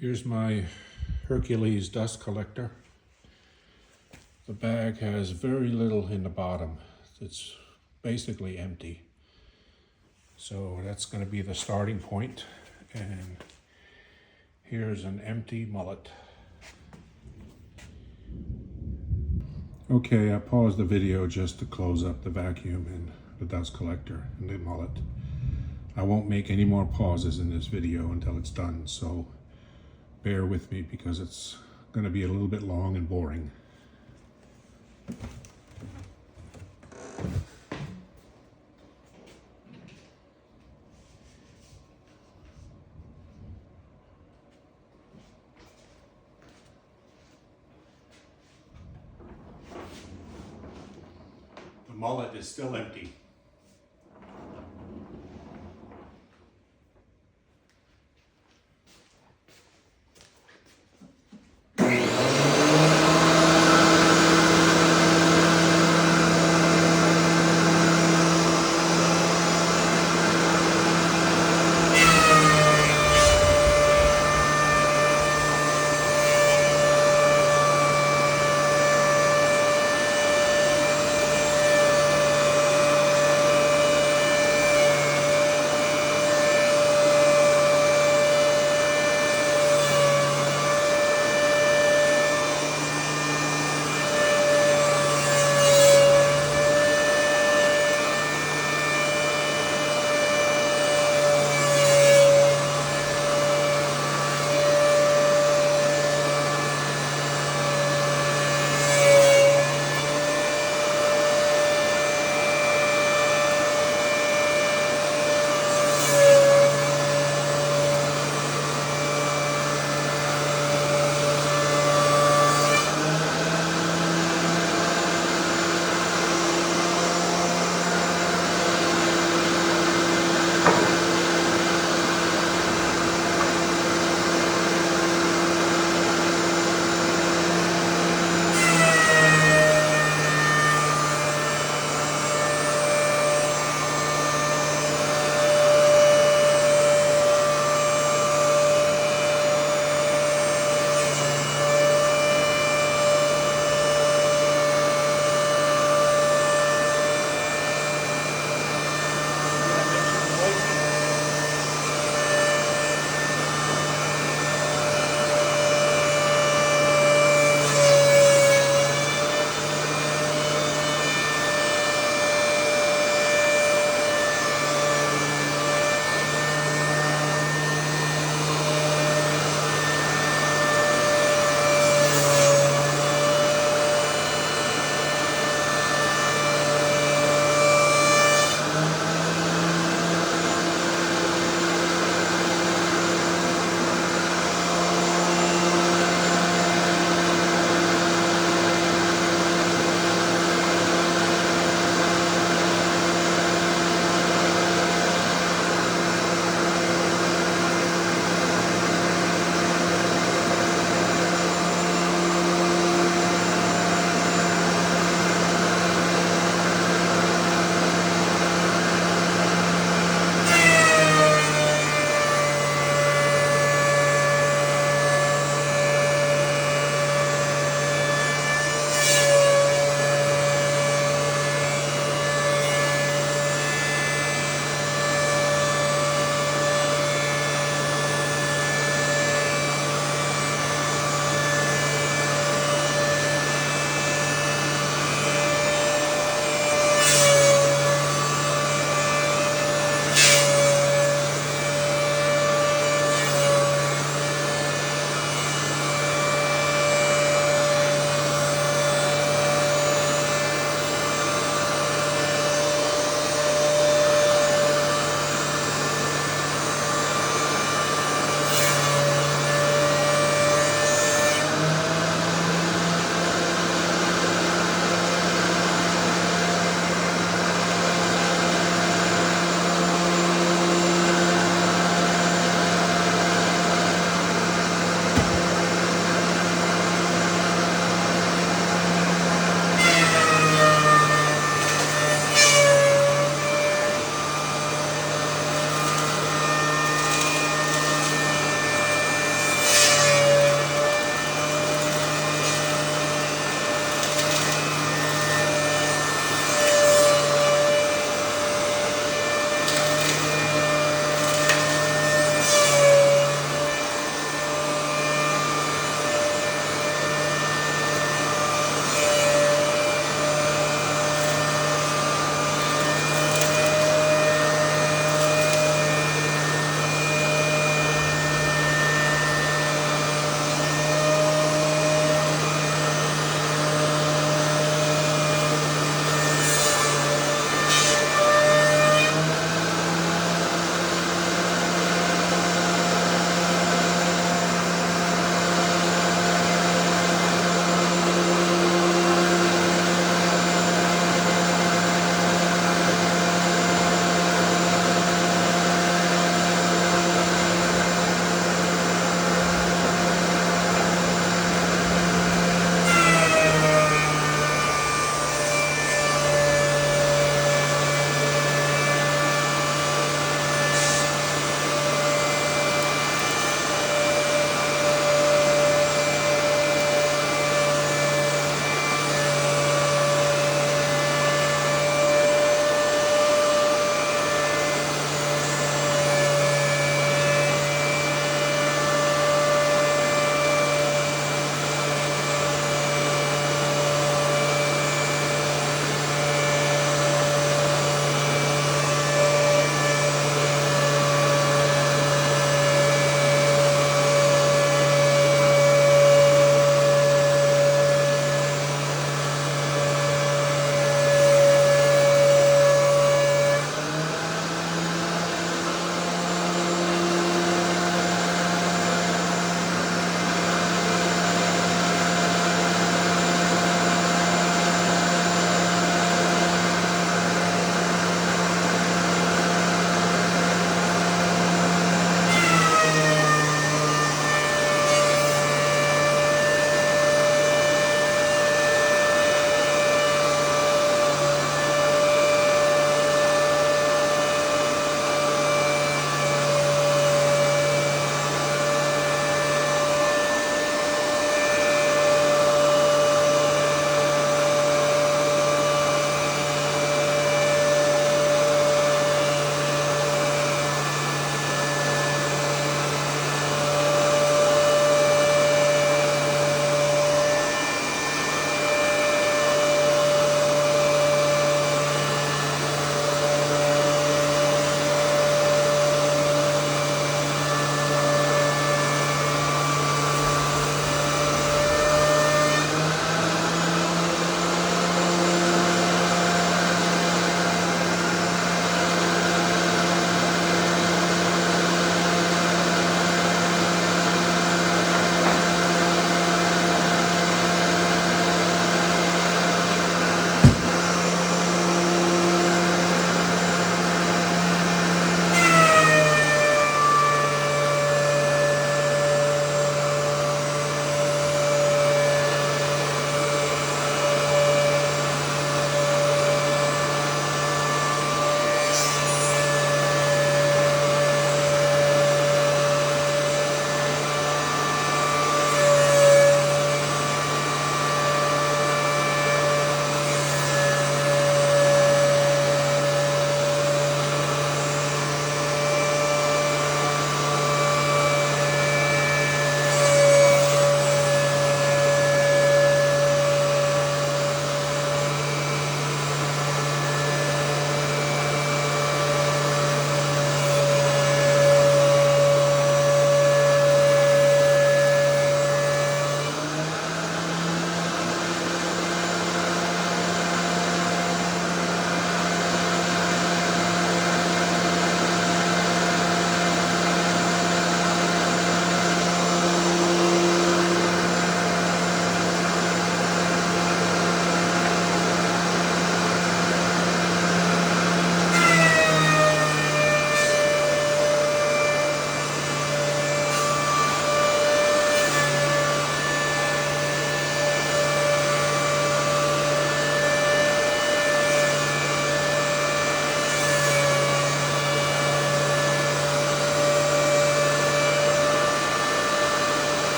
Here's my Hercules dust collector. The bag has very little in the bottom. It's basically empty. So that's going to be the starting point. And here's an empty mullet. Okay, I paused the video just to close up the vacuum and the dust collector and the mullet. I won't make any more pauses in this video until it's done, so bear with me because it's going to be a little bit long and boring. The mullet is still empty.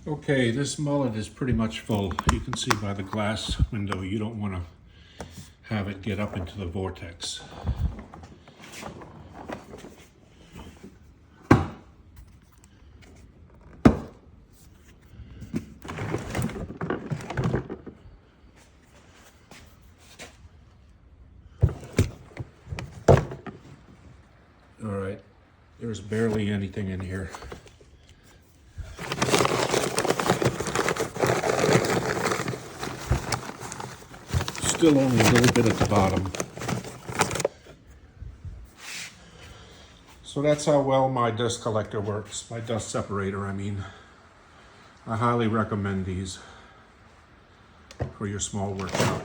Okay, this mullet is pretty much full. You can see by the glass window you don't want to have it get up into the vortex. All right, there's barely anything in here. Still only a little bit at the bottom. So that's how well my dust collector works, my dust separator, I mean. I highly recommend these for your small workshop.